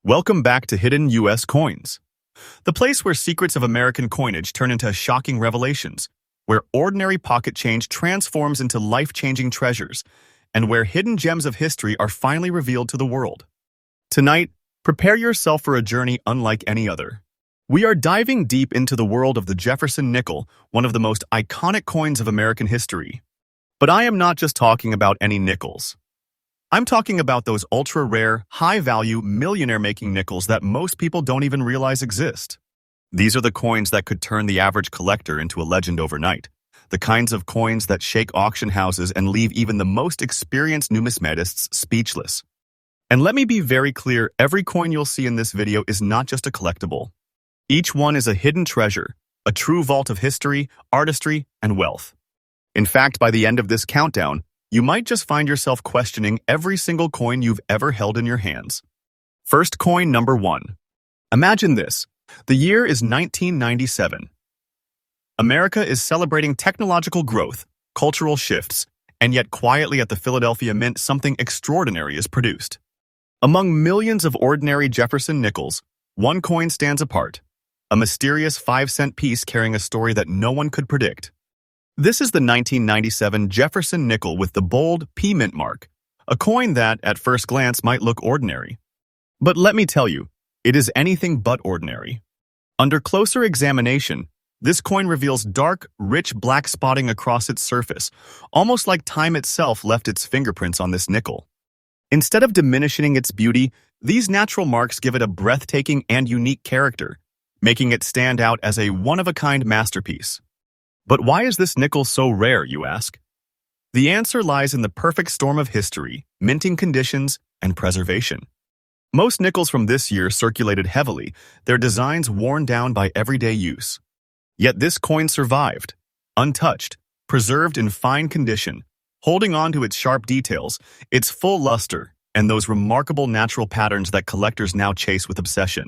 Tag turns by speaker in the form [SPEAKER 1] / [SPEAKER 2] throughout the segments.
[SPEAKER 1] Welcome back to Hidden U.S. Coins, the place where secrets of American coinage turn into shocking revelations, where ordinary pocket change transforms into life-changing treasures, and where hidden gems of history are finally revealed to the world. Tonight, prepare yourself for a journey unlike any other. We are diving deep into the world of the Jefferson Nickel, one of the most iconic coins of American history. But I am not just talking about any nickels. I'm talking about those ultra-rare, high-value, millionaire-making nickels that most people don't even realize exist. These are the coins that could turn the average collector into a legend overnight. The kinds of coins that shake auction houses and leave even the most experienced numismatists speechless. And let me be very clear, every coin you'll see in this video is not just a collectible. Each one is a hidden treasure, a true vault of history, artistry, and wealth. In fact, by the end of this countdown, you might just find yourself questioning every single coin you've ever held in your hands. First coin number 1. Imagine this. The year is 1997. America is celebrating technological growth, cultural shifts, and yet quietly at the Philadelphia Mint something extraordinary is produced. Among millions of ordinary Jefferson nickels, one coin stands apart, a mysterious 5-cent piece carrying a story that no one could predict. This is the 1997 Jefferson Nickel with the bold P mint mark, a coin that, at first glance, might look ordinary. But let me tell you, it is anything but ordinary. Under closer examination, this coin reveals dark, rich black spotting across its surface, almost like time itself left its fingerprints on this nickel. Instead of diminishing its beauty, these natural marks give it a breathtaking and unique character, making it stand out as a one-of-a-kind masterpiece. But why is this nickel so rare, you ask? The answer lies in the perfect storm of history, minting conditions, and preservation. Most nickels from this year circulated heavily, their designs worn down by everyday use. Yet this coin survived, untouched, preserved in fine condition, holding on to its sharp details, its full luster, and those remarkable natural patterns that collectors now chase with obsession.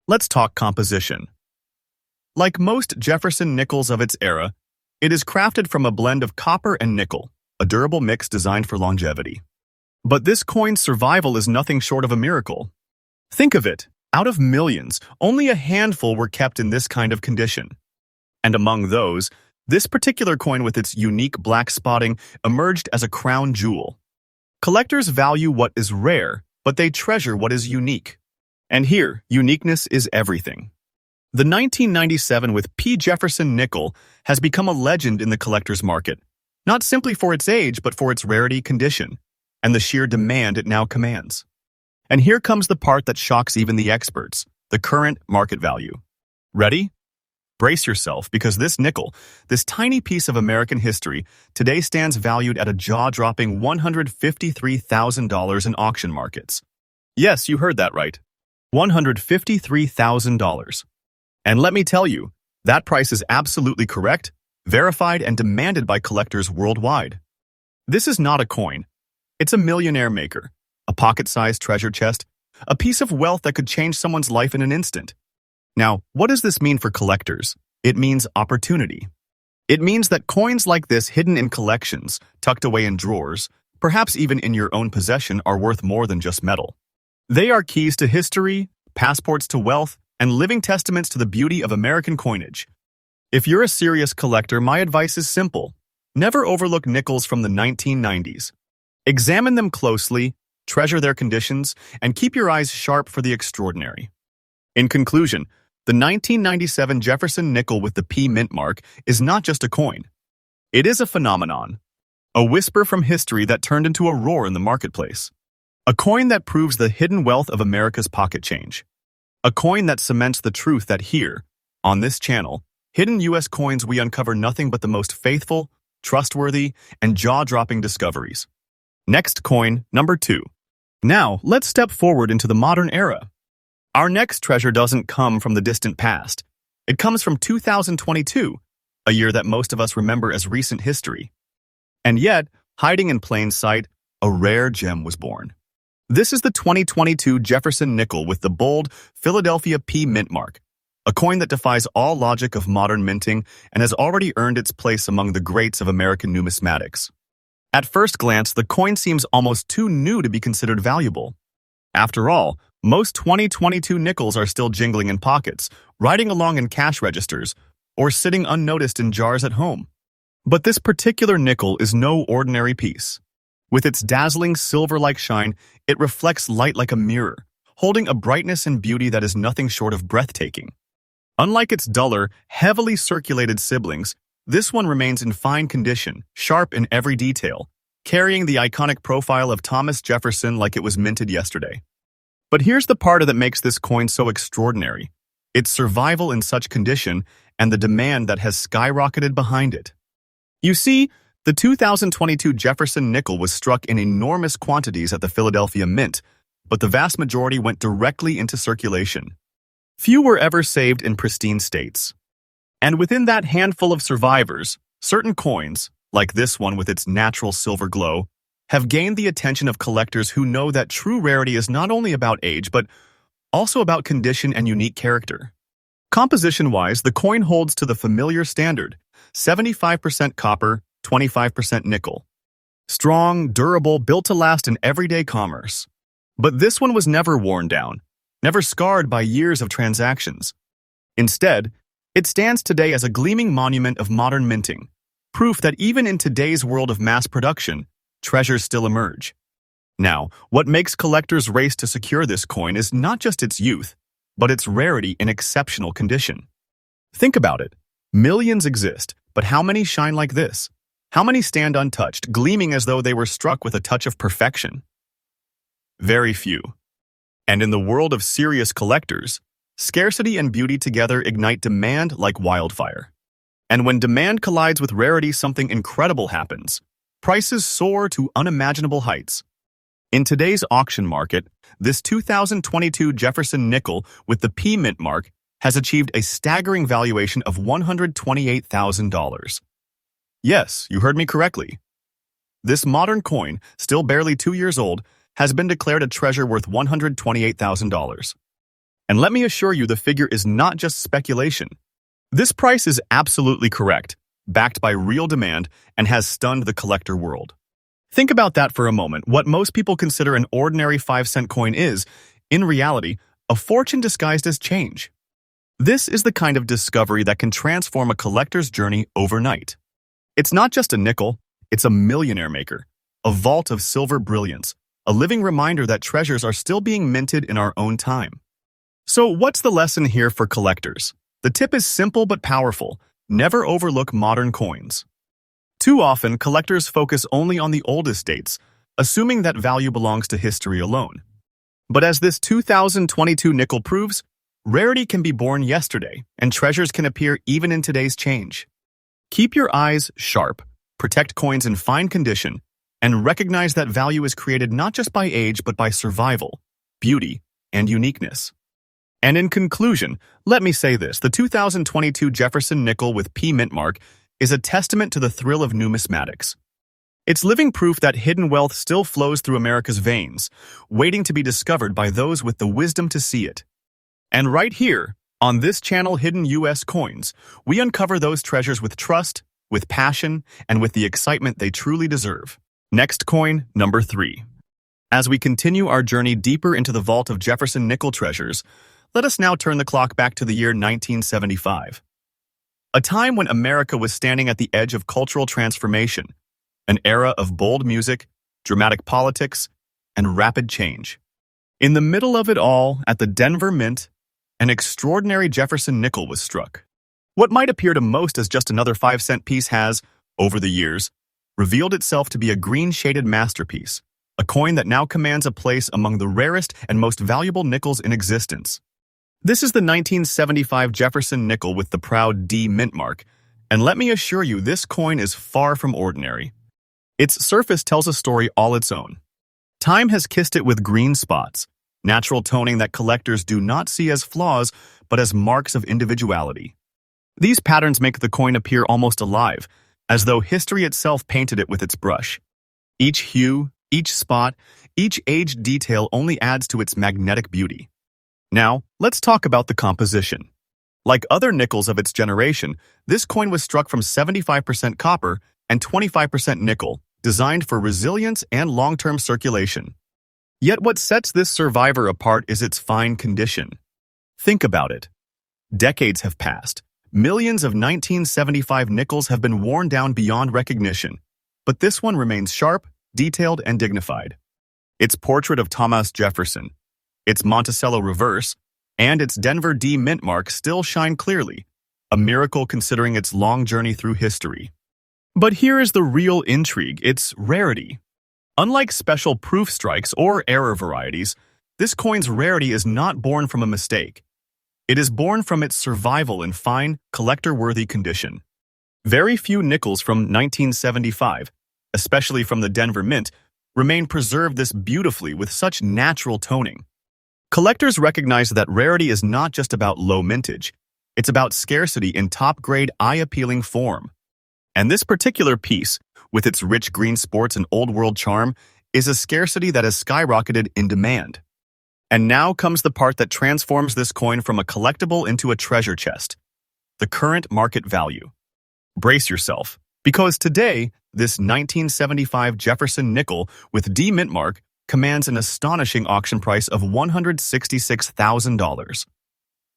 [SPEAKER 1] Let's talk composition. Like most Jefferson nickels of its era, it is crafted from a blend of copper and nickel, a durable mix designed for longevity. But this coin's survival is nothing short of a miracle. Think of it, out of millions, only a handful were kept in this kind of condition. And among those, this particular coin with its unique black spotting emerged as a crown jewel. Collectors value what is rare, but they treasure what is unique. And here, uniqueness is everything. The 1997 with P. Jefferson Nickel has become a legend in the collector's market, not simply for its age, but for its rarity, condition, and the sheer demand it now commands. And here comes the part that shocks even the experts, the current market value. Ready? Brace yourself, because this nickel, this tiny piece of American history, today stands valued at a jaw-dropping $153,000 in auction markets. Yes, you heard that right. $153,000. And let me tell you, that price is absolutely correct, verified, and demanded by collectors worldwide. This is not a coin. It's a millionaire maker, a pocket-sized treasure chest, a piece of wealth that could change someone's life in an instant. Now, what does this mean for collectors? It means opportunity. It means that coins like this hidden in collections, tucked away in drawers, perhaps even in your own possession, are worth more than just metal. They are keys to history, passports to wealth, and living testaments to the beauty of American coinage. If you're a serious collector, my advice is simple. Never overlook nickels from the 1990s. Examine them closely, treasure their conditions, and keep your eyes sharp for the extraordinary. In conclusion, the 1997 Jefferson Nickel with the P mint mark is not just a coin. It is a phenomenon, a whisper from history that turned into a roar in the marketplace. A coin that proves the hidden wealth of America's pocket change. A coin that cements the truth that here, on this channel, Hidden U.S. Coins, we uncover nothing but the most faithful, trustworthy, and jaw-dropping discoveries. Next coin, number 2. Now, let's step forward into the modern era. Our next treasure doesn't come from the distant past. It comes from 2022, a year that most of us remember as recent history. And yet, hiding in plain sight, a rare gem was born. This is the 2022 Jefferson Nickel with the bold Philadelphia P mint mark, a coin that defies all logic of modern minting and has already earned its place among the greats of American numismatics. At first glance, the coin seems almost too new to be considered valuable. After all, Most 2022 nickels are still jingling in pockets, riding along in cash registers, or sitting unnoticed in jars at home. But this particular nickel is no ordinary piece. With its dazzling silver-like shine, it reflects light like a mirror, holding a brightness and beauty that is nothing short of breathtaking. Unlike its duller, heavily circulated siblings, this one remains in fine condition, sharp in every detail, carrying the iconic profile of Thomas Jefferson like it was minted yesterday. But here's the part that makes this coin so extraordinary: its survival in such condition and the demand that has skyrocketed behind it. You see, the 2022 Jefferson Nickel was struck in enormous quantities at the Philadelphia Mint, but the vast majority went directly into circulation. Few were ever saved in pristine states. And within that handful of survivors, certain coins, like this one with its natural silver glow, have gained the attention of collectors who know that true rarity is not only about age, but also about condition and unique character. Composition-wise, the coin holds to the familiar standard: 75% copper, 25% nickel. Strong, durable, built to last in everyday commerce. But this one was never worn down, never scarred by years of transactions. Instead, it stands today as a gleaming monument of modern minting, proof that even in today's world of mass production, treasures still emerge. Now, what makes collectors race to secure this coin is not just its youth, but its rarity in exceptional condition. Think about it. Millions exist, but how many shine like this? How many stand untouched, gleaming as though they were struck with a touch of perfection? Very few. And in the world of serious collectors, scarcity and beauty together ignite demand like wildfire. And when demand collides with rarity, something incredible happens. Prices soar to unimaginable heights. In today's auction market, this 2022 Jefferson Nickel with the P Mint mark has achieved a staggering valuation of $128,000. Yes, you heard me correctly. This modern coin, still barely 2 years old, has been declared a treasure worth $128,000. And let me assure you, the figure is not just speculation. This price is absolutely correct, backed by real demand, and has stunned the collector world. Think about that for a moment. What most people consider an ordinary 5-cent coin is, in reality, a fortune disguised as change. This is the kind of discovery that can transform a collector's journey overnight. It's not just a nickel, it's a millionaire maker, a vault of silver brilliance, a living reminder that treasures are still being minted in our own time. So what's the lesson here for collectors? The tip is simple but powerful: never overlook modern coins. Too often, collectors focus only on the oldest dates, assuming that value belongs to history alone. But as this 2022 nickel proves, rarity can be born yesterday, and treasures can appear even in today's change. Keep your eyes sharp, protect coins in fine condition, and recognize that value is created not just by age but by survival, beauty, and uniqueness. And in conclusion, let me say this: the 2022 Jefferson Nickel with P Mint mark is a testament to the thrill of numismatics. It's living proof that hidden wealth still flows through America's veins, waiting to be discovered by those with the wisdom to see it. And right here, on this channel, Hidden US Coins, we uncover those treasures with trust, with passion, and with the excitement they truly deserve. Next coin, number 3. As we continue our journey deeper into the vault of Jefferson Nickel treasures, let us now turn the clock back to the year 1975. A time when America was standing at the edge of cultural transformation, an era of bold music, dramatic politics, and rapid change. In the middle of it all, at the Denver Mint, an extraordinary Jefferson Nickel was struck. What might appear to most as just another 5-cent piece has, over the years, revealed itself to be a green-shaded masterpiece, a coin that now commands a place among the rarest and most valuable nickels in existence. This is the 1975 Jefferson Nickel with the proud D Mint mark, and let me assure you, this coin is far from ordinary. Its surface tells a story all its own. Time has kissed it with green spots, natural toning that collectors do not see as flaws, but as marks of individuality. These patterns make the coin appear almost alive, as though history itself painted it with its brush. Each hue, each spot, each aged detail only adds to its magnetic beauty. Now, let's talk about the composition. Like other nickels of its generation, this coin was struck from 75% copper and 25% nickel, designed for resilience and long-term circulation. Yet what sets this survivor apart is its fine condition. Think about it. Decades have passed. Millions of 1975 nickels have been worn down beyond recognition, but this one remains sharp, detailed, and dignified. Its portrait of Thomas Jefferson, its Monticello reverse, and its Denver D mint mark still shine clearly, a miracle considering its long journey through history. But here is the real intrigue, its rarity. Unlike special proof strikes or error varieties, this coin's rarity is not born from a mistake. It is born from its survival in fine, collector-worthy condition. Very few nickels from 1975, especially from the Denver Mint, remain preserved this beautifully with such natural toning. Collectors recognize that rarity is not just about low mintage, it's about scarcity in top-grade, eye-appealing form. And this particular piece, with its rich green sports and old-world charm, is a scarcity that has skyrocketed in demand. And now comes the part that transforms this coin from a collectible into a treasure chest: the current market value. Brace yourself, because today, this 1975 Jefferson nickel with D mint mark commands an astonishing auction price of $166,000.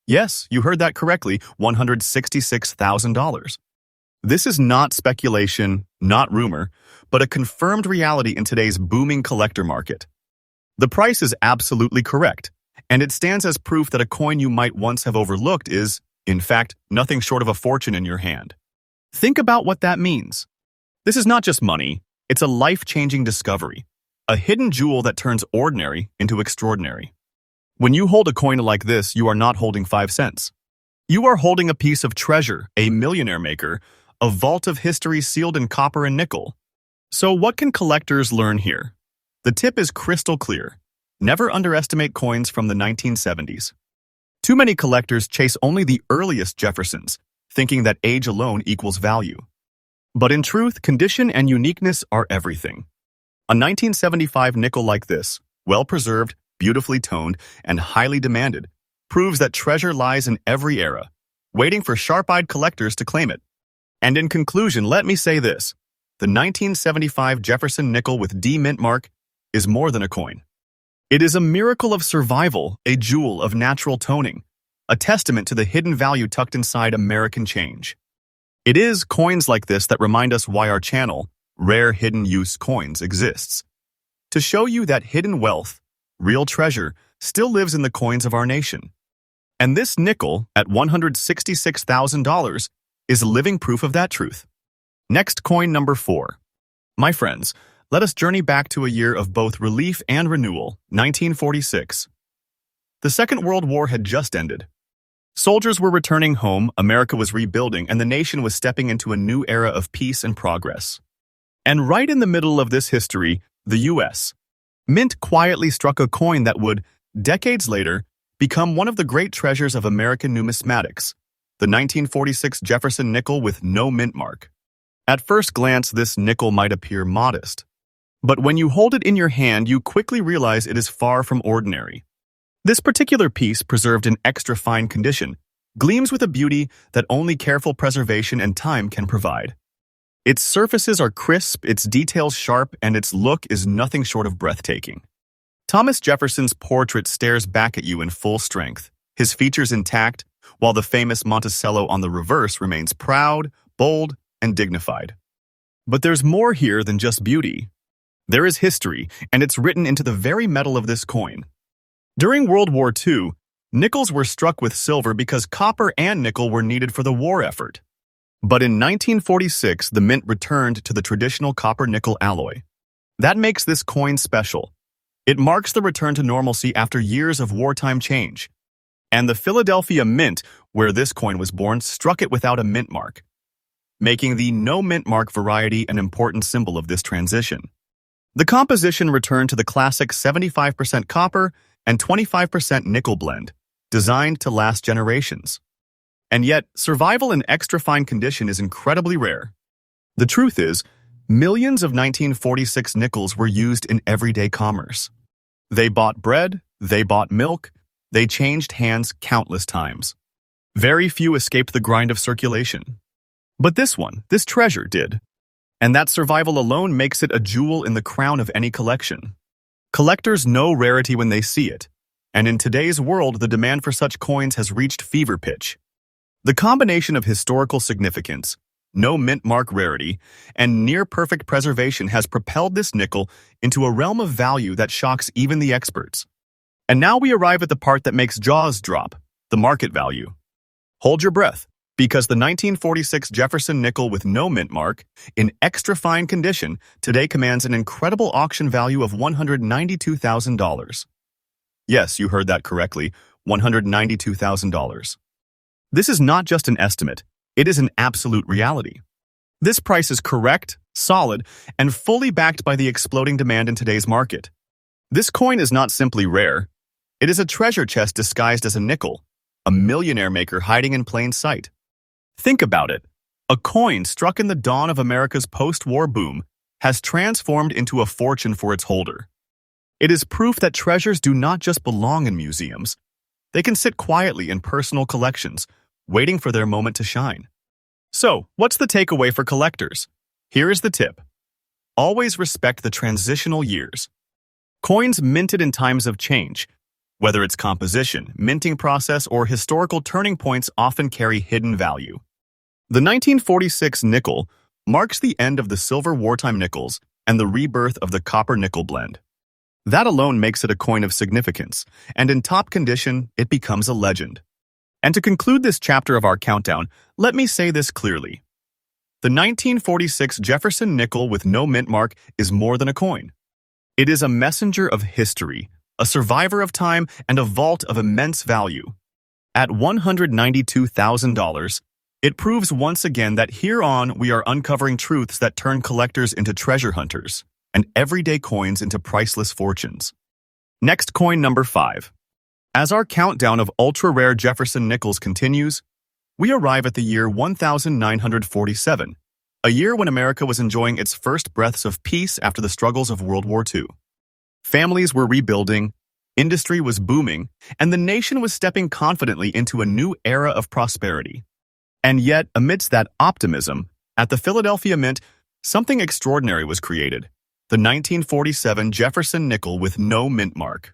[SPEAKER 1] Yes, you heard that correctly, $166,000. This is not speculation, not rumor, but a confirmed reality in today's booming collector market. The price is absolutely correct, and it stands as proof that a coin you might once have overlooked is, in fact, nothing short of a fortune in your hand. Think about what that means. This is not just money, it's a life-changing discovery, a hidden jewel that turns ordinary into extraordinary. When you hold a coin like this, you are not holding 5 cents. You are holding a piece of treasure, a millionaire maker, a vault of history sealed in copper and nickel. So what can collectors learn here? The tip is crystal clear. Never underestimate coins from the 1970s. Too many collectors chase only the earliest Jeffersons, thinking that age alone equals value. But in truth, condition and uniqueness are everything. A 1975 nickel like this, well-preserved, beautifully toned, and highly demanded, proves that treasure lies in every era, waiting for sharp-eyed collectors to claim it. And in conclusion, let me say this: the 1975 Jefferson nickel with D mint mark is more than a coin. It is a miracle of survival, a jewel of natural toning, a testament to the hidden value tucked inside American change. It is coins like this that remind us why our channel, Rare Hidden Use Coins, exists. To show you that hidden wealth, real treasure, still lives in the coins of our nation. And this nickel, at $166,000, is living proof of that truth. Next, coin number 4. My friends, let us journey back to a year of both relief and renewal, 1946. The Second World War had just ended. Soldiers were returning home, America was rebuilding, and the nation was stepping into a new era of peace and progress. And right in the middle of this history, the U.S. Mint quietly struck a coin that would, decades later, become one of the great treasures of American numismatics: the 1946 Jefferson nickel with no mint mark. At first glance, this nickel might appear modest. But when you hold it in your hand, you quickly realize it is far from ordinary. This particular piece, preserved in extra fine condition, gleams with a beauty that only careful preservation and time can provide. Its surfaces are crisp, its details sharp, and its look is nothing short of breathtaking. Thomas Jefferson's portrait stares back at you in full strength, his features intact, while the famous Monticello on the reverse remains proud, bold, and dignified. But there's more here than just beauty. There is history, and it's written into the very metal of this coin. During World War II, nickels were struck with silver because copper and nickel were needed for the war effort. But in 1946, the mint returned to the traditional copper-nickel alloy. That makes this coin special. It marks the return to normalcy after years of wartime change. And the Philadelphia Mint, where this coin was born, struck it without a mint mark, making the no mint mark variety an important symbol of this transition. The composition returned to the classic 75% copper and 25% nickel blend, designed to last generations. And yet, survival in extra fine condition is incredibly rare. The truth is, millions of 1946 nickels were used in everyday commerce. They bought bread, they bought milk, they changed hands countless times. Very few escaped the grind of circulation. But this treasure did. And that survival alone makes it a jewel in the crown of any collection. Collectors know rarity when they see it, and in today's world, the demand for such coins has reached fever pitch. The combination of historical significance, no mint mark rarity, and near-perfect preservation has propelled this nickel into a realm of value that shocks even the experts. And now we arrive at the part that makes jaws drop, the market value. Hold your breath, because the 1946 Jefferson Nickel with no mint mark, in extra fine condition, today commands an incredible auction value of $192,000. Yes, you heard that correctly, $192,000. This is not just an estimate, it is an absolute reality. This price is correct, solid, and fully backed by the exploding demand in today's market. This coin is not simply rare, it is a treasure chest disguised as a nickel, a millionaire maker hiding in plain sight. Think about it. A coin struck in the dawn of America's post-war boom has transformed into a fortune for its holder. It is proof that treasures do not just belong in museums. They can sit quietly in personal collections, waiting for their moment to shine. So, what's the takeaway for collectors? Here is the tip. Always respect the transitional years. Coins minted in times of change, whether it's composition, minting process, or historical turning points, often carry hidden value. The 1946 nickel marks the end of the silver wartime nickels and the rebirth of the copper-nickel blend. That alone makes it a coin of significance, and in top condition, it becomes a legend. And to conclude this chapter of our countdown, let me say this clearly. The 1946 Jefferson Nickel with no mint mark is more than a coin. It is a messenger of history, a survivor of time, and a vault of immense value. At $192,000, it proves once again that here on we are uncovering truths that turn collectors into treasure hunters and everyday coins into priceless fortunes. Next, coin number 5. As our countdown of ultra-rare Jefferson nickels continues, we arrive at the year 1947, a year when America was enjoying its first breaths of peace after the struggles of World War II. Families were rebuilding, industry was booming, and the nation was stepping confidently into a new era of prosperity. And yet, amidst that optimism, at the Philadelphia Mint, something extraordinary was created. The 1947 Jefferson Nickel with no mint mark.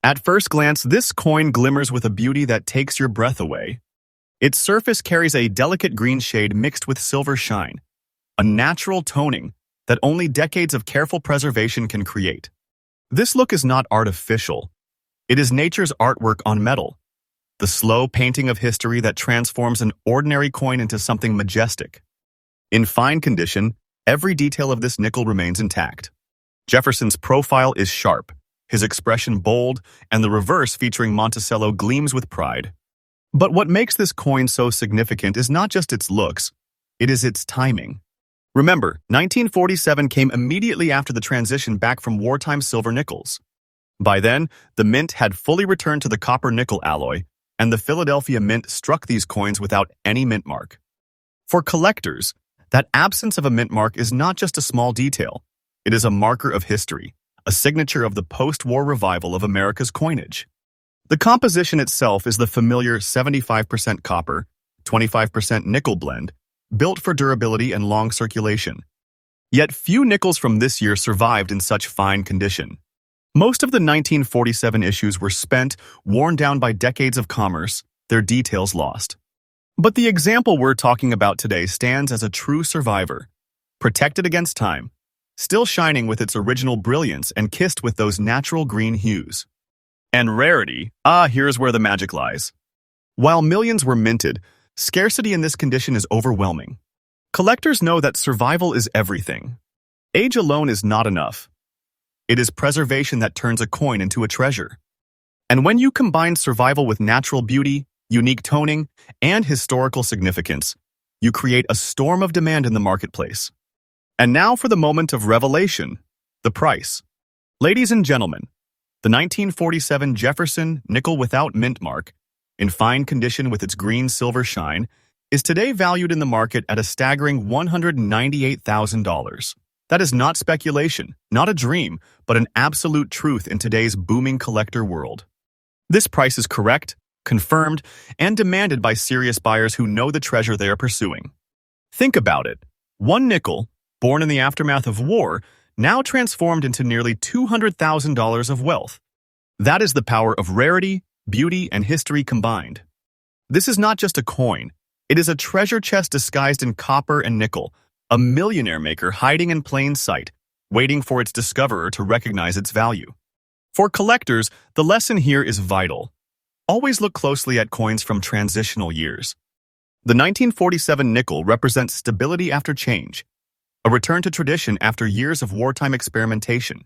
[SPEAKER 1] At first glance, this coin glimmers with a beauty that takes your breath away. Its surface carries a delicate green shade mixed with silver shine, a natural toning that only decades of careful preservation can create. This look is not artificial. It is nature's artwork on metal, the slow painting of history that transforms an ordinary coin into something majestic. In fine condition, every detail of this nickel remains intact. Jefferson's profile is sharp, his expression bold, and the reverse featuring Monticello gleams with pride. But what makes this coin so significant is not just its looks, it is its timing. Remember, 1947 came immediately after the transition back from wartime silver nickels. By then, the mint had fully returned to the copper-nickel alloy, and the Philadelphia Mint struck these coins without any mint mark. For collectors, that absence of a mint mark is not just a small detail. It is a marker of history, a signature of the post-war revival of America's coinage. The composition itself is the familiar 75% copper, 25% nickel blend, built for durability and long circulation. Yet few nickels from this year survived in such fine condition. Most of the 1947 issues were spent, worn down by decades of commerce, their details lost. But the example we're talking about today stands as a true survivor, protected against time, still shining with its original brilliance and kissed with those natural green hues. And rarity, here's where the magic lies. While millions were minted, scarcity in this condition is overwhelming. Collectors know that survival is everything. Age alone is not enough. It is preservation that turns a coin into a treasure. And when you combine survival with natural beauty, unique toning, and historical significance, you create a storm of demand in the marketplace. And now for the moment of revelation, the price. Ladies and gentlemen, the 1947 Jefferson Nickel without mint mark, in fine condition with its green-silver shine, is today valued in the market at a staggering $198,000. That is not speculation, not a dream, but an absolute truth in today's booming collector world. This price is correct, confirmed, and demanded by serious buyers who know the treasure they are pursuing. Think about it. One nickel, born in the aftermath of war, now transformed into nearly $200,000 of wealth. That is the power of rarity, beauty, and history combined. This is not just a coin. It is a treasure chest disguised in copper and nickel, a millionaire maker hiding in plain sight, waiting for its discoverer to recognize its value. For collectors, the lesson here is vital. Always look closely at coins from transitional years. The 1947 nickel represents stability after change, a return to tradition after years of wartime experimentation.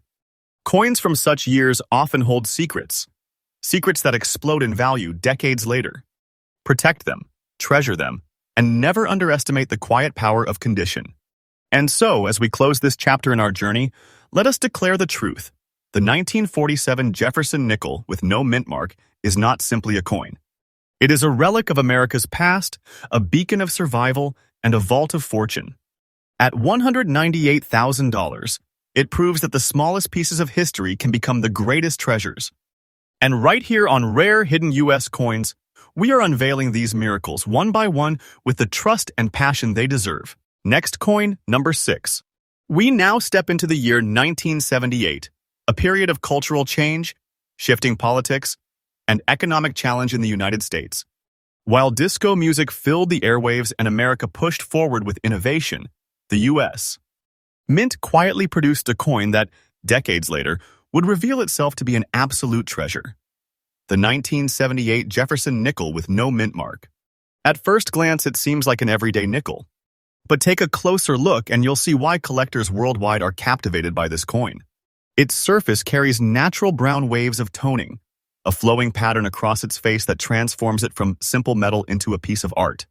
[SPEAKER 1] Coins from such years often hold secrets that explode in value decades later. Protect them, treasure them, and never underestimate the quiet power of condition. And so, as we close this chapter in our journey, let us declare the truth. The 1947 Jefferson Nickel with no mint mark is not simply a coin. It is a relic of America's past, a beacon of survival, and a vault of fortune. At $198,000, it proves that the smallest pieces of history can become the greatest treasures. And right here on Rare Hidden U.S. Coins, we are unveiling these miracles one by one with the trust and passion they deserve. Next coin, number 6. We now step into the year 1978, a period of cultural change, shifting politics, and economic challenge in the United States. While disco music filled the airwaves and America pushed forward with innovation, the U.S. Mint quietly produced a coin that, decades later, would reveal itself to be an absolute treasure. The 1978 Jefferson Nickel with no mint mark. At first glance, it seems like an everyday nickel. But take a closer look and you'll see why collectors worldwide are captivated by this coin. Its surface carries natural brown waves of toning, a flowing pattern across its face that transforms it from simple metal into a piece of art.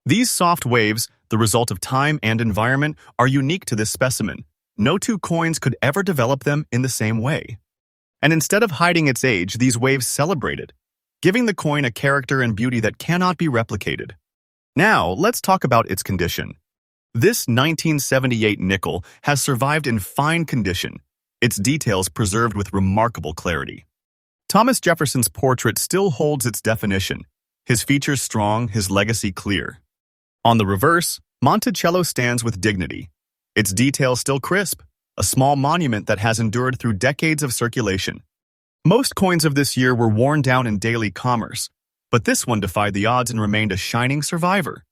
[SPEAKER 1] These soft waves, the result of time and environment, are unique to this specimen. No two coins could ever develop them in the same way. And instead of hiding its age, these waves celebrate it, giving the coin a character and beauty that cannot be replicated. Now, let's talk about its condition. This 1978 nickel has survived in fine condition, its details preserved with remarkable clarity. Thomas Jefferson's portrait still holds its definition, his features strong, his legacy clear. On the reverse, Monticello stands with dignity, its details still crisp, a small monument that has endured through decades of circulation. Most coins of this year were worn down in daily commerce, but this one defied the odds and remained a shining survivor.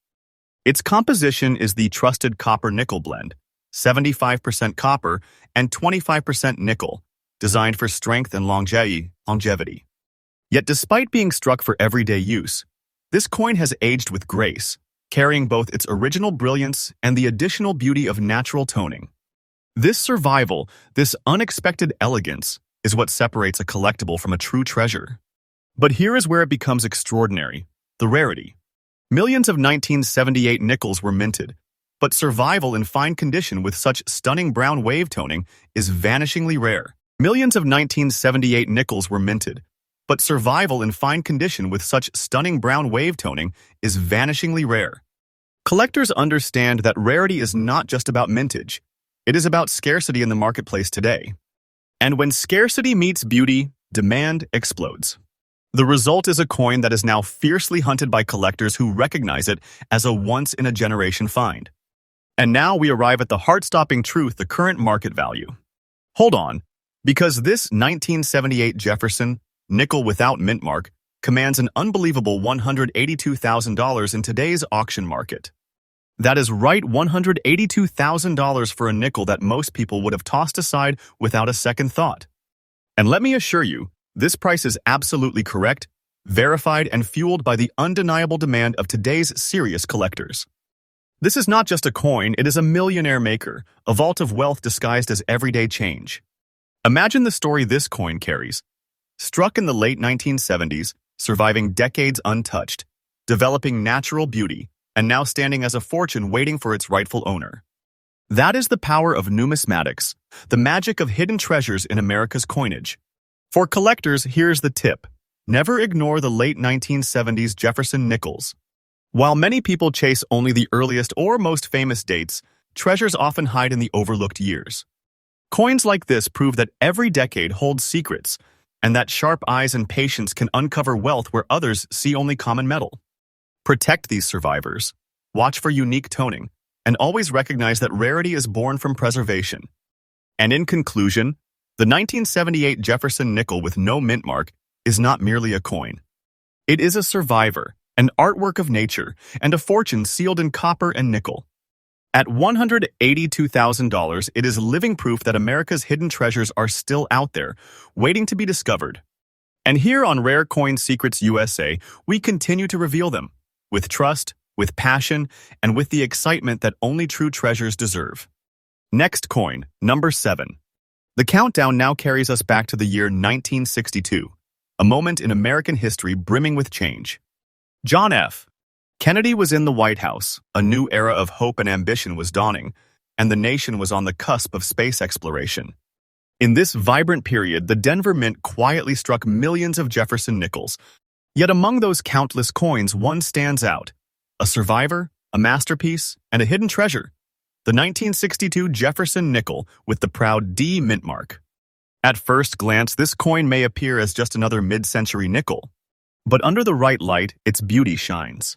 [SPEAKER 1] Its composition is the trusted copper-nickel blend, 75% copper and 25% nickel, designed for strength and longevity. Yet despite being struck for everyday use, this coin has aged with grace, carrying both its original brilliance and the additional beauty of natural toning. This survival, this unexpected elegance, is what separates a collectible from a true treasure. But here is where it becomes extraordinary, the rarity. Millions of 1978 nickels were minted, but survival in fine condition with such stunning brown wave toning is vanishingly rare. Millions of 1978 nickels were minted, but survival in fine condition with such stunning brown wave toning is vanishingly rare. Collectors understand that rarity is not just about mintage, it is about scarcity in the marketplace today. And when scarcity meets beauty, demand explodes. The result is a coin that is now fiercely hunted by collectors who recognize it as a once-in-a-generation find. And now we arrive at the heart-stopping truth, the current market value. Hold on, because this 1978 Jefferson Nickel without mint mark commands an unbelievable $182,000 in today's auction market. That is right, $182,000 for a nickel that most people would have tossed aside without a second thought. And let me assure you, this price is absolutely correct, verified, and fueled by the undeniable demand of today's serious collectors. This is not just a coin, it is a millionaire maker, a vault of wealth disguised as everyday change. Imagine the story this coin carries. Struck in the late 1970s, surviving decades untouched, developing natural beauty, and now standing as a fortune waiting for its rightful owner. That is the power of numismatics, the magic of hidden treasures in America's coinage. For collectors, here's the tip. Never ignore the late 1970s Jefferson nickels. While many people chase only the earliest or most famous dates, treasures often hide in the overlooked years. Coins like this prove that every decade holds secrets, and that sharp eyes and patience can uncover wealth where others see only common metal. Protect these survivors, watch for unique toning, and always recognize that rarity is born from preservation. And in conclusion, the 1978 Jefferson Nickel with no mint mark is not merely a coin. It is a survivor, an artwork of nature, and a fortune sealed in copper and nickel. At $182,000, it is living proof that America's hidden treasures are still out there, waiting to be discovered. And here on Rare Coin Secrets USA, we continue to reveal them, with trust, with passion, and with the excitement that only true treasures deserve. Next coin, number 7. The countdown now carries us back to the year 1962, a moment in American history brimming with change. John F. Kennedy was in the White House, a new era of hope and ambition was dawning, and the nation was on the cusp of space exploration. In this vibrant period, the Denver Mint quietly struck millions of Jefferson nickels. Yet among those countless coins, one stands out: a survivor, a masterpiece, and a hidden treasure. The 1962 Jefferson Nickel with the proud D mint mark. At first glance, this coin may appear as just another mid-century nickel, but under the right light, its beauty shines.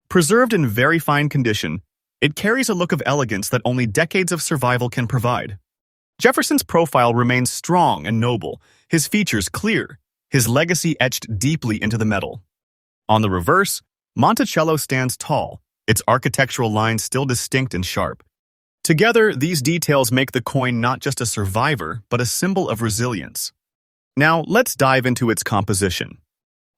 [SPEAKER 1] Preserved in very fine condition, it carries a look of elegance that only decades of survival can provide. Jefferson's profile remains strong and noble, his features clear, his legacy etched deeply into the metal. On the reverse, Monticello stands tall, its architectural lines still distinct and sharp. Together, these details make the coin not just a survivor, but a symbol of resilience. Now, let's dive into its composition.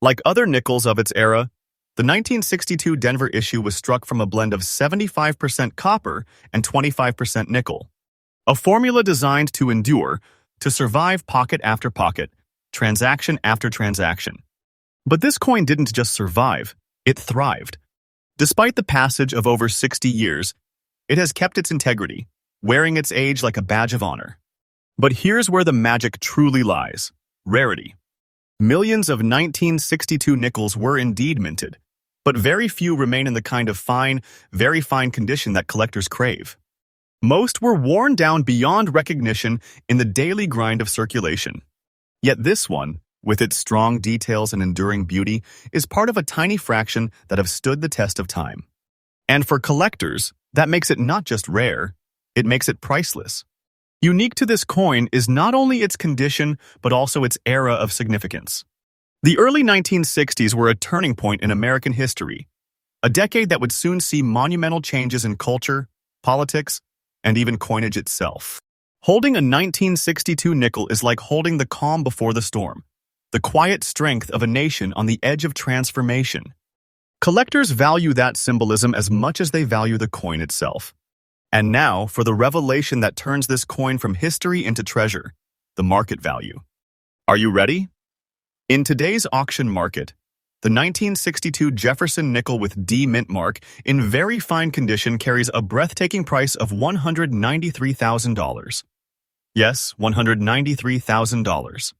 [SPEAKER 1] Like other nickels of its era, the 1962 Denver issue was struck from a blend of 75% copper and 25% nickel. A formula designed to endure, to survive pocket after pocket, transaction after transaction. But this coin didn't just survive, it thrived. Despite the passage of over 60 years, it has kept its integrity, wearing its age like a badge of honor. But here's where the magic truly lies: rarity. Millions of 1962 nickels were indeed minted, but very few remain in the kind of fine, very fine condition that collectors crave. Most were worn down beyond recognition in the daily grind of circulation. Yet this one, with its strong details and enduring beauty, is part of a tiny fraction that have stood the test of time. And for collectors, that makes it not just rare, it makes it priceless. Unique to this coin is not only its condition, but also its era of significance. The early 1960s were a turning point in American history, a decade that would soon see monumental changes in culture, politics, and even coinage itself. Holding a 1962 nickel is like holding the calm before the storm, the quiet strength of a nation on the edge of transformation. Collectors value that symbolism as much as they value the coin itself. And now, for the revelation that turns this coin from history into treasure, the market value. Are you ready? In today's auction market, the 1962 Jefferson Nickel with D mint mark in very fine condition carries a breathtaking price of $193,000. Yes, $193,000.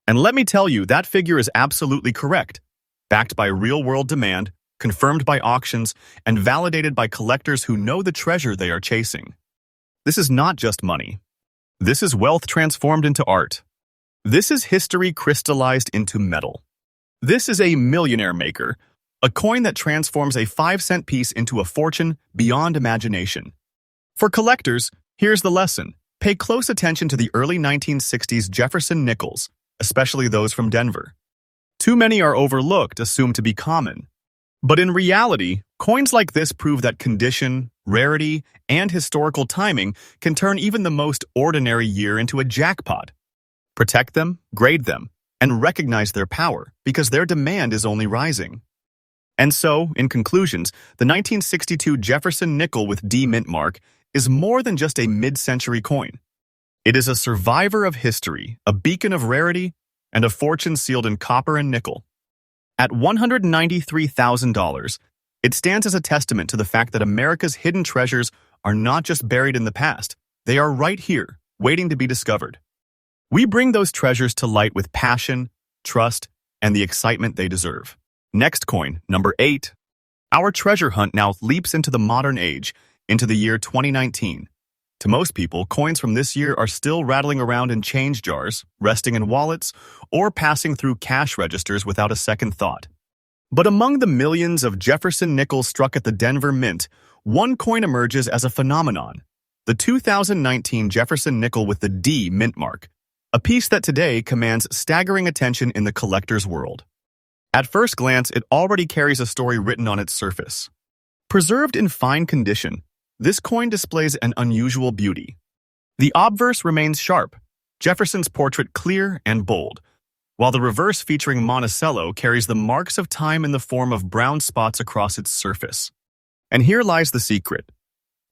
[SPEAKER 1] And let me tell you, that figure is absolutely correct, backed by real-world demand, confirmed by auctions, and validated by collectors who know the treasure they are chasing. This is not just money. This is wealth transformed into art. This is history crystallized into metal. This is a millionaire maker, a coin that transforms a 5-cent piece into a fortune beyond imagination. For collectors, here's the lesson. Pay close attention to the early 1960s Jefferson nickels, especially those from Denver. Too many are overlooked, assumed to be common. But in reality, coins like this prove that condition, rarity, and historical timing can turn even the most ordinary year into a jackpot. Protect them, grade them, and recognize their power, because their demand is only rising. And so, in conclusions, the 1962 Jefferson Nickel with D mint mark is more than just a mid-century coin. It is a survivor of history, a beacon of rarity, and a fortune sealed in copper and nickel. At $193,000, it stands as a testament to the fact that America's hidden treasures are not just buried in the past, they are right here, waiting to be discovered. We bring those treasures to light with passion, trust, and the excitement they deserve. Next coin, number 8. Our treasure hunt now leaps into the modern age, into the year 2019. To most people, coins from this year are still rattling around in change jars, resting in wallets, or passing through cash registers without a second thought. But among the millions of Jefferson nickels struck at the Denver Mint, one coin emerges as a phenomenon: the 2019 Jefferson Nickel with the D mint mark, a piece that today commands staggering attention in the collector's world. At first glance, it already carries a story written on its surface. Preserved in fine condition, this coin displays an unusual beauty. The obverse remains sharp, Jefferson's portrait clear and bold, while the reverse featuring Monticello carries the marks of time in the form of brown spots across its surface. And here lies the secret.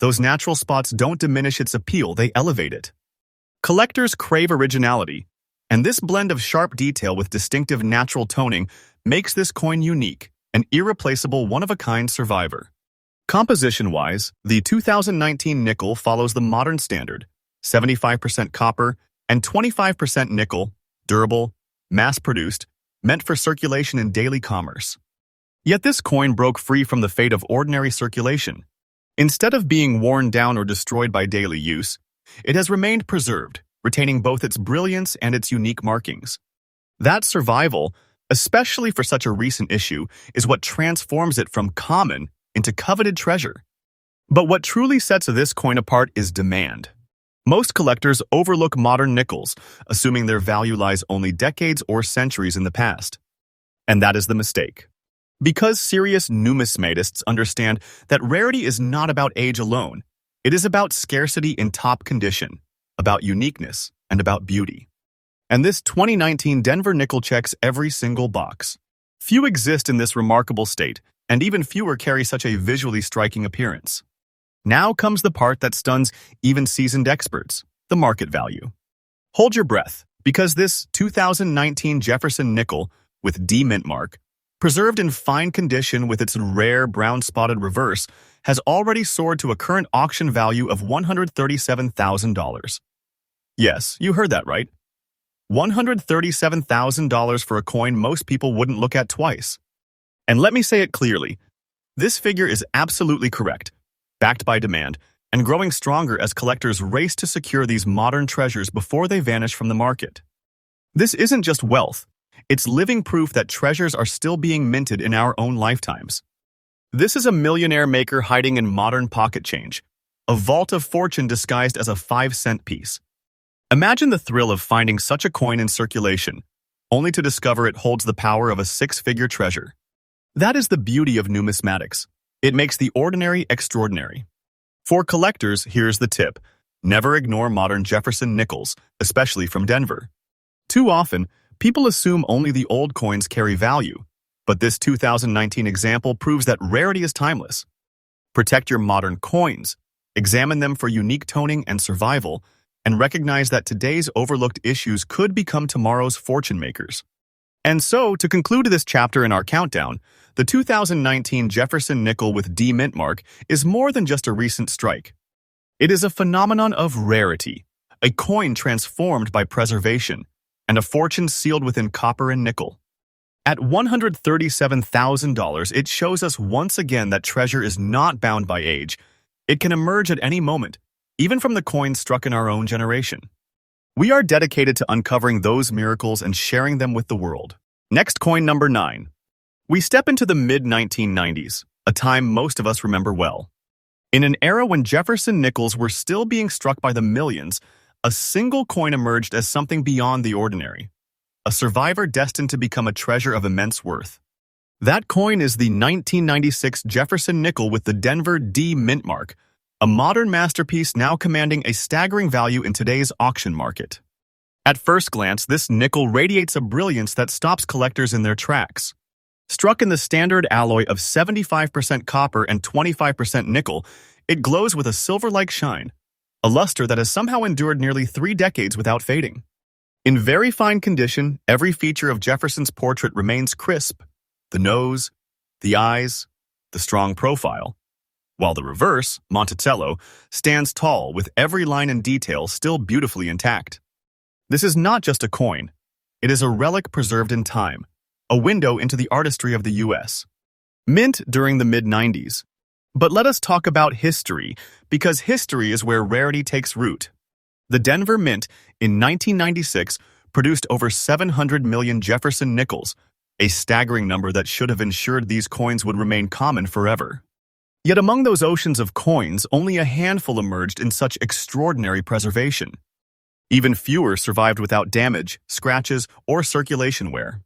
[SPEAKER 1] Those natural spots don't diminish its appeal, they elevate it. Collectors crave originality, and this blend of sharp detail with distinctive natural toning makes this coin unique, an irreplaceable one-of-a-kind survivor. Composition-wise, the 2019 nickel follows the modern standard, 75% copper and 25% nickel, durable, mass-produced, meant for circulation in daily commerce. Yet this coin broke free from the fate of ordinary circulation. Instead of being worn down or destroyed by daily use, it has remained preserved, retaining both its brilliance and its unique markings. That survival, especially for such a recent issue, is what transforms it from common into coveted treasure. But what truly sets this coin apart is demand. Most collectors overlook modern nickels, assuming their value lies only decades or centuries in the past. And that is the mistake. Because serious numismatists understand that rarity is not about age alone, it is about scarcity in top condition, about uniqueness, and about beauty. And this 2019 Denver nickel checks every single box. Few exist in this remarkable state, and even fewer carry such a visually striking appearance. Now comes the part that stuns even seasoned experts, the market value. Hold your breath, because this 2019 Jefferson Nickel with D mint mark, preserved in fine condition with its rare brown-spotted reverse, has already soared to a current auction value of $137,000. Yes, you heard that right. $137,000 for a coin most people wouldn't look at twice. And let me say it clearly, this figure is absolutely correct, backed by demand, and growing stronger as collectors race to secure these modern treasures before they vanish from the market. This isn't just wealth, it's living proof that treasures are still being minted in our own lifetimes. This is a millionaire maker hiding in modern pocket change, a vault of fortune disguised as a 5-cent piece. Imagine the thrill of finding such a coin in circulation, only to discover it holds the power of a 6-figure treasure. That is the beauty of numismatics. It makes the ordinary extraordinary. For collectors, here's the tip. Never ignore modern Jefferson nickels, especially from Denver. Too often, people assume only the old coins carry value, but this 2019 example proves that rarity is timeless. Protect your modern coins, examine them for unique toning and survival, and recognize that today's overlooked issues could become tomorrow's fortune makers. And so, to conclude this chapter in our countdown, the 2019 Jefferson Nickel with D mint mark is more than just a recent strike. It is a phenomenon of rarity, a coin transformed by preservation, and a fortune sealed within copper and nickel. At $137,000, it shows us once again that treasure is not bound by age. It can emerge at any moment, even from the coins struck in our own generation. We are dedicated to uncovering those miracles and sharing them with the world. Next coin number 9. We step into the mid-1990s, a time most of us remember well. In an era when Jefferson nickels were still being struck by the millions, a single coin emerged as something beyond the ordinary, a survivor destined to become a treasure of immense worth. That coin is the 1996 Jefferson Nickel with the Denver D mint mark, a modern masterpiece now commanding a staggering value in today's auction market. At first glance, this nickel radiates a brilliance that stops collectors in their tracks. Struck in the standard alloy of 75% copper and 25% nickel, it glows with a silver-like shine, a luster that has somehow endured nearly 3 decades without fading. In very fine condition, every feature of Jefferson's portrait remains crisp: the nose, the eyes, the strong profile, while the reverse, Monticello, stands tall with every line and detail still beautifully intact. This is not just a coin, it is a relic preserved in time, a window into the artistry of the U.S. Mint during the mid-90s. But let us talk about history, because history is where rarity takes root. The Denver Mint, in 1996, produced over 700 million Jefferson nickels, a staggering number that should have ensured these coins would remain common forever. Yet among those oceans of coins, only a handful emerged in such extraordinary preservation. Even fewer survived without damage, scratches, or circulation wear.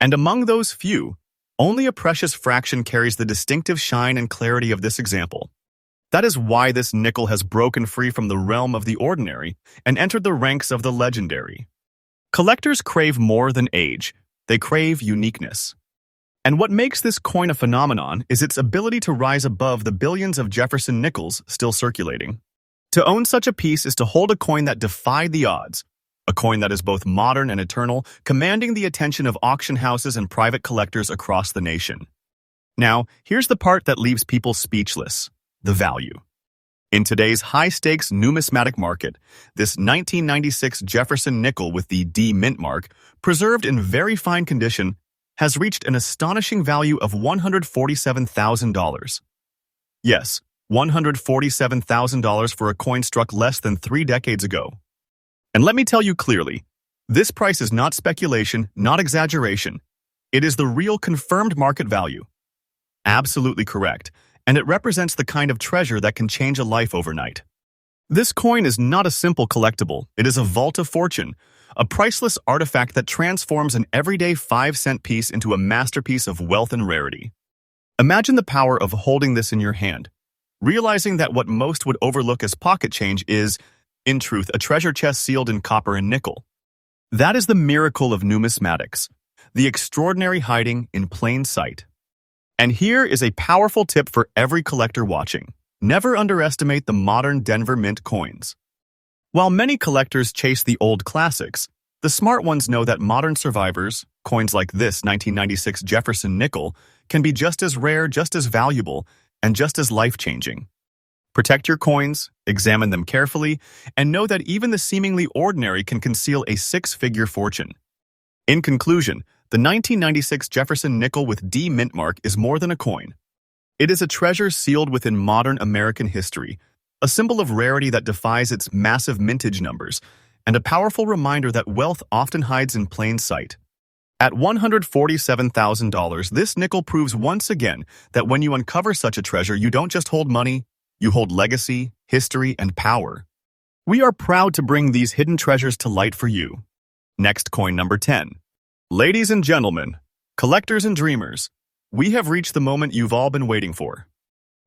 [SPEAKER 1] And among those few, only a precious fraction carries the distinctive shine and clarity of this example. That is why this nickel has broken free from the realm of the ordinary and entered the ranks of the legendary. Collectors crave more than age. They crave uniqueness. And what makes this coin a phenomenon is its ability to rise above the billions of Jefferson nickels still circulating. To own such a piece is to hold a coin that defied the odds, a coin that is both modern and eternal, commanding the attention of auction houses and private collectors across the nation. Now, here's the part that leaves people speechless: the value. In today's high-stakes numismatic market, this 1996 Jefferson nickel with the D mint mark, preserved in very fine condition, has reached an astonishing value of $147,000. Yes, $147,000 for a coin struck less than 3 decades ago. And let me tell you clearly, this price is not speculation, not exaggeration. It is the real confirmed market value. Absolutely correct, and it represents the kind of treasure that can change a life overnight. This coin is not a simple collectible, it is a vault of fortune, a priceless artifact that transforms an everyday 5-cent piece into a masterpiece of wealth and rarity. Imagine the power of holding this in your hand, realizing that what most would overlook as pocket change is, in truth, a treasure chest sealed in copper and nickel. That is the miracle of numismatics, the extraordinary hiding in plain sight. And here is a powerful tip for every collector watching. Never underestimate the modern Denver Mint coins. While many collectors chase the old classics, the smart ones know that modern survivors, coins like this 1996 Jefferson nickel, can be just as rare, just as valuable, and just as life-changing. Protect your coins, examine them carefully, and know that even the seemingly ordinary can conceal a 6-figure fortune. In conclusion, the 1996 Jefferson nickel with D mint mark is more than a coin. It is a treasure sealed within modern American history, a symbol of rarity that defies its massive mintage numbers, and a powerful reminder that wealth often hides in plain sight. At $147,000, this nickel proves once again that when you uncover such a treasure, you don't just hold money, you hold legacy, history, and power. We are proud to bring these hidden treasures to light for you. Next, coin number 10. Ladies and gentlemen, collectors and dreamers, we have reached the moment you've all been waiting for.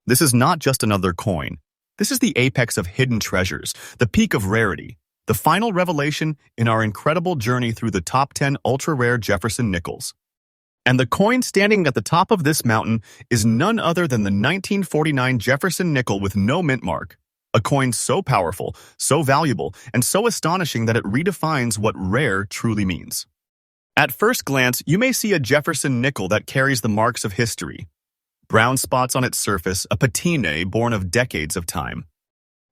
[SPEAKER 1] This is not just another coin. This is the apex of hidden treasures, the peak of rarity, the final revelation in our incredible journey through the top 10 ultra-rare Jefferson nickels. And the coin standing at the top of this mountain is none other than the 1949 Jefferson nickel with no mint mark, a coin so powerful, so valuable, and so astonishing that it redefines what rare truly means. At first glance, you may see a Jefferson nickel that carries the marks of history. Brown spots on its surface, a patina born of decades of time.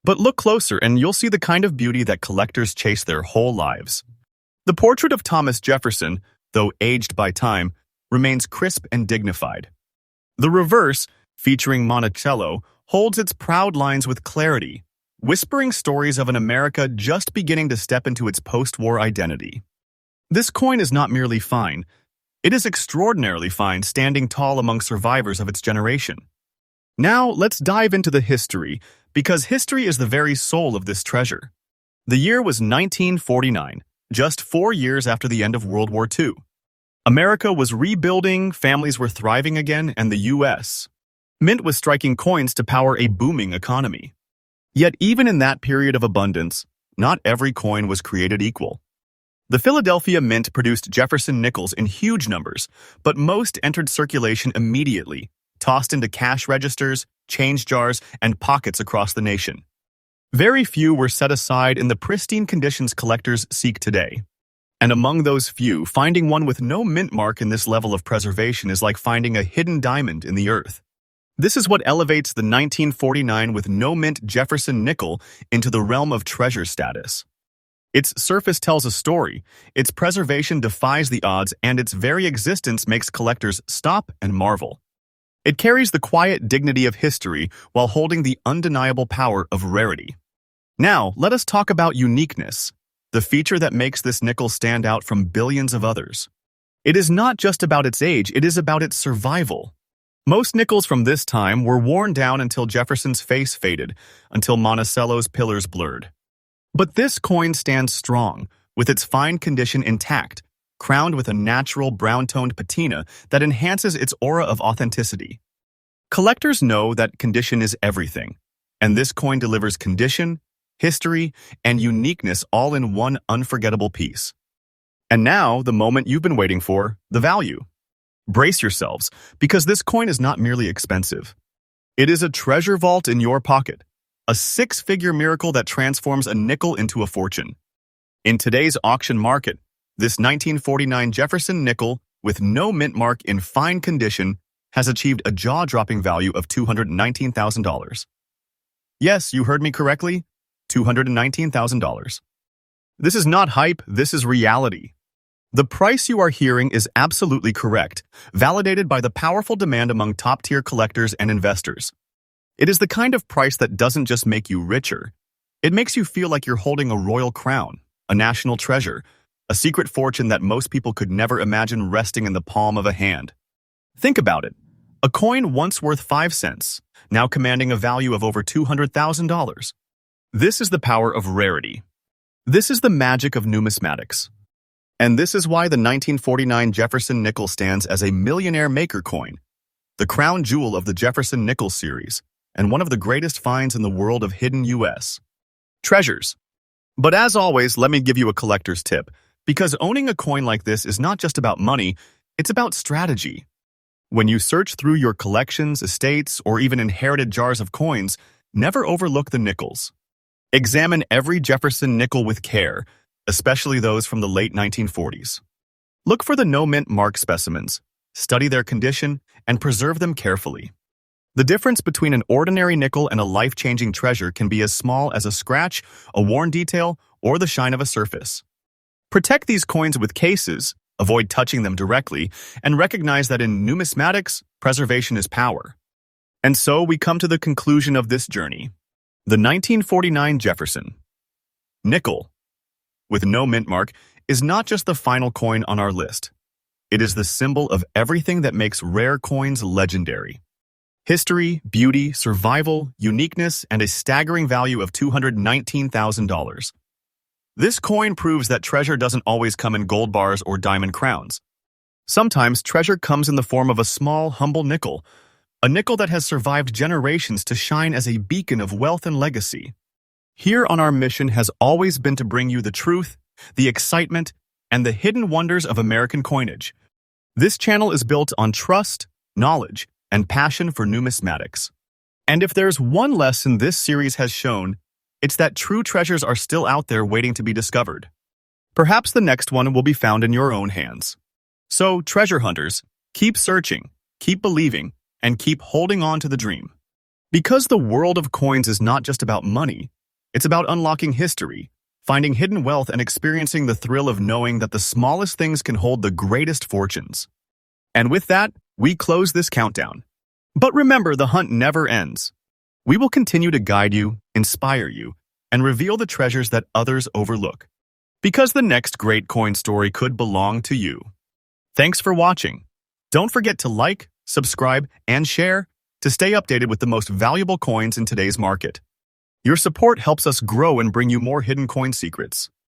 [SPEAKER 1] But look closer and you'll see the kind of beauty that collectors chase their whole lives. The portrait of Thomas Jefferson, though aged by time, remains crisp and dignified. The reverse, featuring Monticello, holds its proud lines with clarity, whispering stories of an America just beginning to step into its post-war identity. This coin is not merely fine. It is extraordinarily fine, standing tall among survivors of its generation. Now, let's dive into the history, because history is the very soul of this treasure. The year was 1949, just 4 years after the end of World War II. America was rebuilding, families were thriving again, and the U.S. Mint was striking coins to power a booming economy. Yet even in that period of abundance, not every coin was created equal. The Philadelphia Mint produced Jefferson nickels in huge numbers, but most entered circulation immediately, tossed into cash registers, change jars, and pockets across the nation. Very few were set aside in the pristine conditions collectors seek today. And among those few, finding one with no mint mark in this level of preservation is like finding a hidden diamond in the earth. This is what elevates the 1949 with no mint Jefferson nickel into the realm of treasure status. Its surface tells a story, its preservation defies the odds, and its very existence makes collectors stop and marvel. It carries the quiet dignity of history while holding the undeniable power of rarity. Now, let us talk about uniqueness, the feature that makes this nickel stand out from billions of others. It is not just about its age, it is about its survival. Most nickels from this time were worn down until Jefferson's face faded, until Monticello's pillars blurred. But this coin stands strong, with its fine condition intact, crowned with a natural brown-toned patina that enhances its aura of authenticity. Collectors know that condition is everything, and this coin delivers condition, history, and uniqueness all in one unforgettable piece. And now, the moment you've been waiting for, the value. Brace yourselves, because this coin is not merely expensive. It is a treasure vault in your pocket, a six-figure miracle that transforms a nickel into a fortune. In today's auction market, this 1949 Jefferson nickel, with no mint mark in fine condition, has achieved a jaw-dropping value of $219,000. Yes, you heard me correctly, $219,000. This is not hype, this is reality. The price you are hearing is absolutely correct, validated by the powerful demand among top-tier collectors and investors. It is the kind of price that doesn't just make you richer. It makes you feel like you're holding a royal crown, a national treasure, a secret fortune that most people could never imagine resting in the palm of a hand. Think about it. A coin once worth 5 cents, now commanding a value of over $200,000. This is the power of rarity. This is the magic of numismatics. And this is why the 1949 Jefferson Nickel stands as a millionaire maker coin, the crown jewel of the Jefferson Nickel series, and one of the greatest finds in the world of hidden U.S. treasures. But as always, let me give you a collector's tip, because owning a coin like this is not just about money, it's about strategy. When you search through your collections, estates, or even inherited jars of coins, never overlook the nickels. Examine every Jefferson nickel with care, especially those from the late 1940s. Look for the no-mint mark specimens, study their condition, and preserve them carefully. The difference between an ordinary nickel and a life-changing treasure can be as small as a scratch, a worn detail, or the shine of a surface. Protect these coins with cases, avoid touching them directly, and recognize that in numismatics, preservation is power. And so we come to the conclusion of this journey. The 1949 Jefferson Nickel, with no mint mark, is not just the final coin on our list. It is the symbol of everything that makes rare coins legendary. History, beauty, survival, uniqueness, and a staggering value of $219,000. This coin proves that treasure doesn't always come in gold bars or diamond crowns. Sometimes treasure comes in the form of a small, humble nickel, a nickel that has survived generations to shine as a beacon of wealth and legacy. Here on our mission has always been to bring you the truth, the excitement, and the hidden wonders of American coinage. This channel is built on trust, knowledge, and passion for numismatics. And if there's one lesson this series has shown, it's that true treasures are still out there waiting to be discovered. Perhaps the next one will be found in your own hands. So, treasure hunters, keep searching, keep believing, and keep holding on to the dream. Because the world of coins is not just about money, it's about unlocking history, finding hidden wealth, and experiencing the thrill of knowing that the smallest things can hold the greatest fortunes. And with that, we close this countdown. But remember, the hunt never ends. We will continue to guide you, inspire you, and reveal the treasures that others overlook. Because the next great coin story could belong to you. Thanks for watching. Don't forget to like, subscribe, and share to stay updated with the most valuable coins in today's market. Your support helps us grow and bring you more hidden coin secrets.